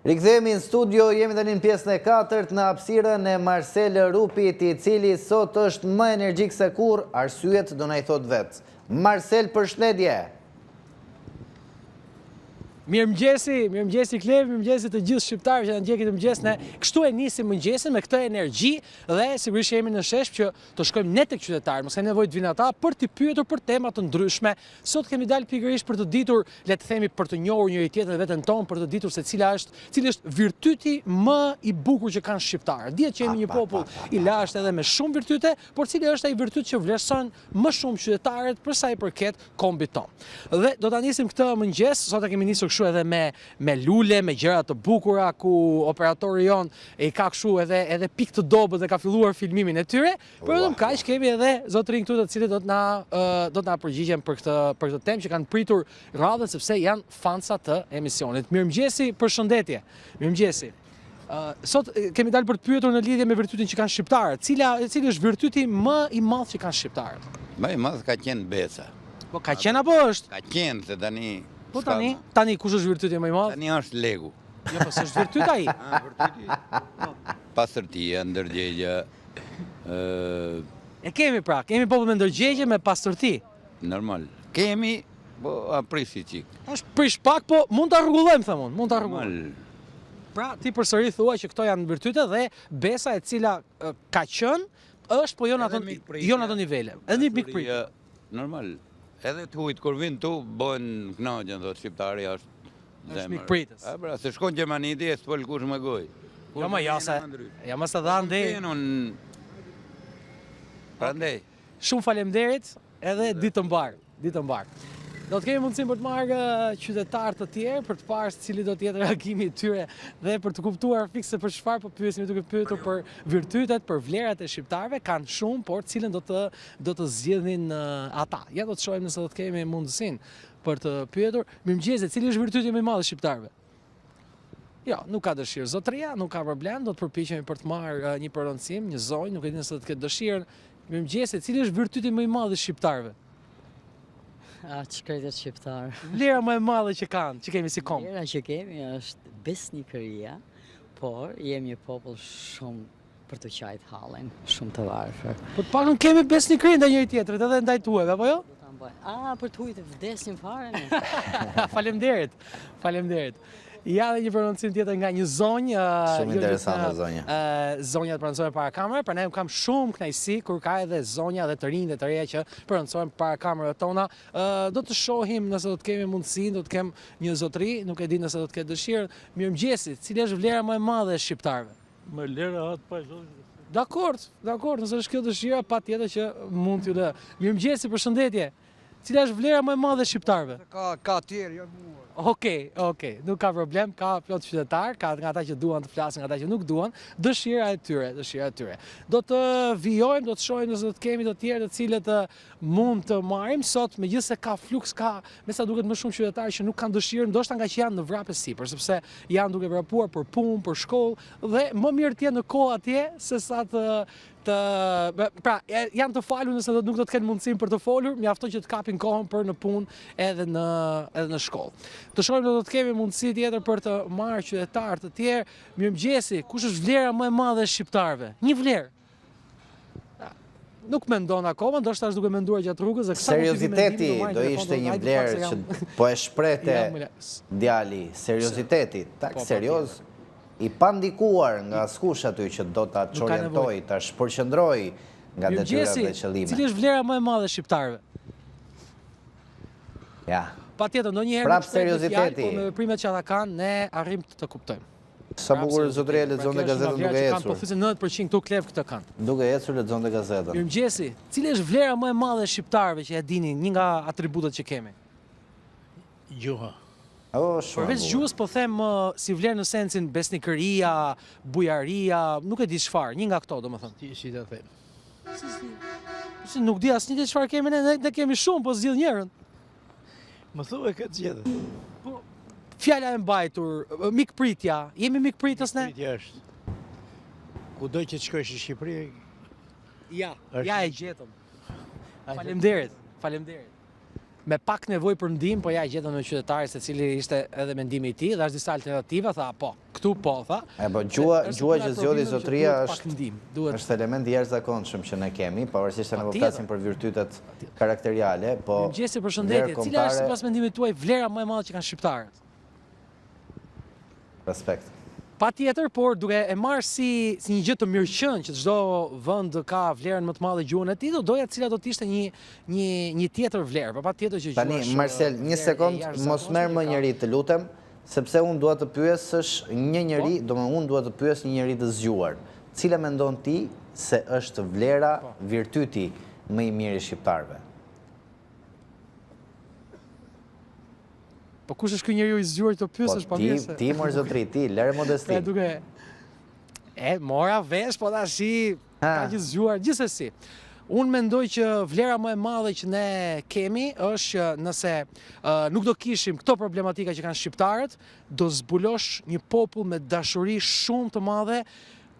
Rikthehemi në studio, jemi tani në pjesën e 4 në hapësirën e Marcel Rupit, I cili sot është më energjik se kur, arsyet do na I thot vetë. Marcel, përshëndetje. Mirëmëngjesi Klev, mirëmëngjesi të gjithë shqiptarëve që na ndjekin mëngjes ne. Kështu e nisim mëngjesin me këtë energji dhe sigurisht jemi në shesht që të shkojmë ne tek qytetarët, mos kemi nevojë të vinë ata për t'i pyetur për tema të ndryshme. Sot kemi dalë pikërisht për të ditur, le të themi për të njohur njëri tjetrin veten tonë, për të ditur se cili është virtyti më I bukur që kanë shqiptarët. Dihet që jemi një popull I lashtë edhe me shumë virtyte, por cili është ai virtyt që vlerëson më shumë qytetarët për sa I përket kombit tonë. Dhe do ta nisim këtë mëngjes, sot e kemi nisur kështu edhe me lule, me gjëra të bukura ku operatori jon I ka kështu edhe pikë të dobët dhe ka filluar filmimin e tyre, por vetëm kaq kemi edhe zotrin këtu të cilët do të na përgjigjen për këtë temë që kanë pritur radhën sepse janë fansa të emisionit. Mirëmëngjesi, përshëndetje. Mirëmëngjesi. Sot kemi dalë për të pyetur në lidhje me virtytin që kanë shqiptarët. Cili është virtyti më I madh që kanë shqiptarët? Më I madh ka qenë besa. Po ka qenë apo është? Ka qenë se tani. Po tani kush është virtyti më I madh? Tani është legu. Jo, po s'është virtyt ai. Virtyti. Pastërtia, ndërgjegja. E kemi kemi popull me ndërgjegje me pastërti. Normal. Kemi, po aprisi çik. Është prish pak, po mund ta rregullojmë them unë, mund ta rregullojmë. Normal. Pra, ti përsëri thua që këto janë virtyte dhe besa e cila ka qenë është po jo në ato nivele. Edhe një mikpritje. Normal. Edhe të hujt kur vin tu bëhen kënaqën thotë shqiptari është zemër. Mikpritës. Pra, se shkon Gjermaniti e s'pol kush më goj. Jo më ja mos ta dhan deri. Prandaj. Shumë faleminderit edhe ditë të mbar. Do të kemi mundësinë për të marrë qytetarë të tjerë për të parë cili do të jetë reagimi I tyre dhe për të kuptuar fikse për çfarë po pyesim duke pyetur për virtytet, për vlerat e shqiptarëve, kanë shumë, por cilën do të zgjidhin ata. Ja do të shohim nëse do të kemi mundësinë për të pyetur. Mirëmëngjes, cili është virtyti më I madh I shqiptarëve? Jo, nuk ka dëshirë zotëria, nuk ka problem, do të përpiqemi për të marrë një përrëndësim, një zonjë, nuk e di nëse do të ketë dëshirën. Mirëmëngjes, cili është virtyti më I madh I shqiptarëve? Shkretet shqiptar. Vlera më e madhe që kanë, që kemi si kom. Vlera që kemi është besnikëria, por jemi një popull shumë për të qajt hallen, shumë të varfër. Po të paktën kemi besnikëri ndaj njëri tjetrit edhe ndaj tuajve, apo jo? Për të hujtë vdesin fare ne. Faleminderit. Ja dhe një përrëndësim tjetër nga një zonjë. Shumë interesante zonja. Zonja të përrëndësojnë para kamerë, për ne kam shumë kënaqësi kur ka edhe zonja dhe të rinj dhe të reja që përrëndësojnë para kamerëve tona. Do të shohim nëse do të kemi mundësinë, do të kem një zotëri, nuk e di nëse do të ketë dëshirë. Mirëmëngjesit, cili është vlera më e madhe e shqiptarëve? Më lera atë pa zonë. Dakord, nëse është kjo dëshira, patjetër që mund t'ju lë. Mirëmëngjesi, përshëndetje. Cila është vlera më e madhe e shqiptarëve? Ka tjerë, jo mua. Okej, nuk ka problem, ka plot qytetar, ka nga ata që duan të flasin, nga ata që nuk duan, dëshira e tyre. Do të vijojmë, do të shohim nëse do të kemi të tjerë të cilët mund të marrim sot, megjithëse ka fluks, me sa duket më shumë qytetarë që nuk kanë dëshirë, ndoshta nga që janë në vrapë sipër, sepse janë duke vrapuar për punë, për shkollë dhe më mirë të jenë në kohë atje se sa pra, janë të falur nëse nuk do të kenë mundësinë për të folur, mjafton që të kapin kohën për në punë edhe në shkollë. Të shohim do të kemi mundësi tjetër për të marrë qytetarë të tjerë. Mirëmëngjesi, kush është vlera më e madhe e shqiptarëve? Një vlerë. Nuk mendon akoma, ndoshta është duke menduar gjatë rrugës. Serioziteti do ishte një vlerë që po e shprehte djali, serioziteti, tak serioz. I pandikuar nga askush aty që do ta çorientoj, ta shpërqendroj nga detyrat dhe qëllimet. Cili është vlera më e madhe e shqiptarëve? Ja. Patjetër, ndonjëherë prap serioziteti. Po me veprimet që ata kanë, ne arrim të kuptojmë. Sa bukur zotëria lexonte gazetën duke ecur. Po thjesht 9% këtu Klev këtë kanë. Duke ecur lexonte gazetën. Mirëmëngjesi, cili është vlera më e madhe e shqiptarëve që e dini, një nga atributet që kemi? Gjuha. Përveç gjuhës po them si vlerë në sensin besnikëria, bujaria, nuk e di çfarë, një nga këto domethënë. Si ta them. Si nuk di asnjë ditë çfarë kemi ne kemi shumë, po zgjidh njërin. Më thuaj këtë gjë. Po fjala e mbajtur, mikpritja, jemi mikpritës ne? Mikpritja është. Kudo që të shkosh në Shqipëri. Ja e gjetëm. Faleminderit. Me pak nevojë për ndihmë, po ja e gjetëm në qytetari se cili ishte edhe mendimi I tij, dhe është disa alternativa, tha po, këtu kështu po, tha. Gjua që zgjodhi zotëria është element i jashtëzakonshëm që ne kemi, pavarësisht se ne po flasim për virtytet karakteriale, po Mirëmëngjesi, përshëndetje. Cila është sipas mendimit tuaj vlera më e madhe që kanë shqiptarët? Respekt. Patjetër, por duke e marrë si një gjë të mirëqënë që çdo vend ka vlerën më të madhe gjuhën e tij, do doja cila do të ishte një tjetër vlerë, patjetër që tani Marcel, një sekond, mos merr më njëri, të lutem, sepse unë dua të pyesësh një njeri, unë dua të pyes një njeri të zgjuar. Cila mendon ti se është vlera, virtyti më i mirë i shqiptarëve? Po kush është ky njeriu i zgjuar të pyesësh pa mirë? Ti mor zotri, ti, lere modesti. Mora vesh, po tash ka që zgjuar, gjithsesi. Unë mendoj që vlera më e madhe që ne kemi është që nëse nuk do kishim këto problematika që kanë shqiptarët, do zbulosh një popull me dashuri shumë të madhe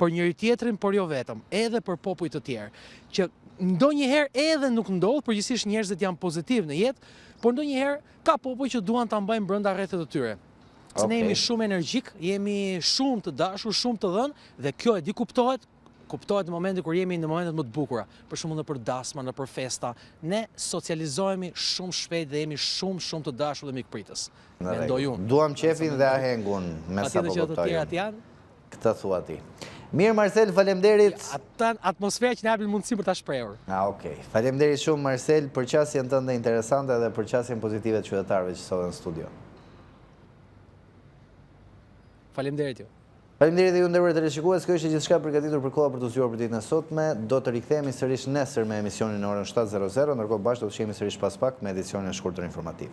për njëri tjetrin, por jo vetëm, edhe për popull të tjerë. Që ndonjëherë edhe nuk ndodh, përgjithsisht njerëzit janë pozitiv në jetë, por ndonjëherë ka popull që duan ta mbajnë brenda rrethet të tyre. Se ne jemi shumë energjik, jemi shumë të dashur, shumë të dhënë, dhe kjo e di kuptohet në momentin kur jemi në momentet më të bukura. Për shembull nëpër dasma, nëpër festa, ne socializohemi shumë shpejt dhe jemi shumë të dashur dhe mikpritës. Mendoj unë. Duam qefin dhe ahengun me sa po kuptoj. Këtë thua ti. Mirë Marcel, faleminderit. Atmosfera që na japin mundësi për ta shprehur. Okej. Faleminderit shumë Marcel për qasjen tënde interesante dhe për qasjen pozitive të qytetarëve që sot në studio. Faleminderit ju. Faleminderit ju nderuar teleshikues, kjo ishte gjithçka përgatitur për koha për të zgjuar për ditën e sotme. Do të rikthehemi sërish nesër me emisionin në orën 7:00, ndërkohë bashkë do të shihemi sërish pas pak me edicionin e shkurtër informativ.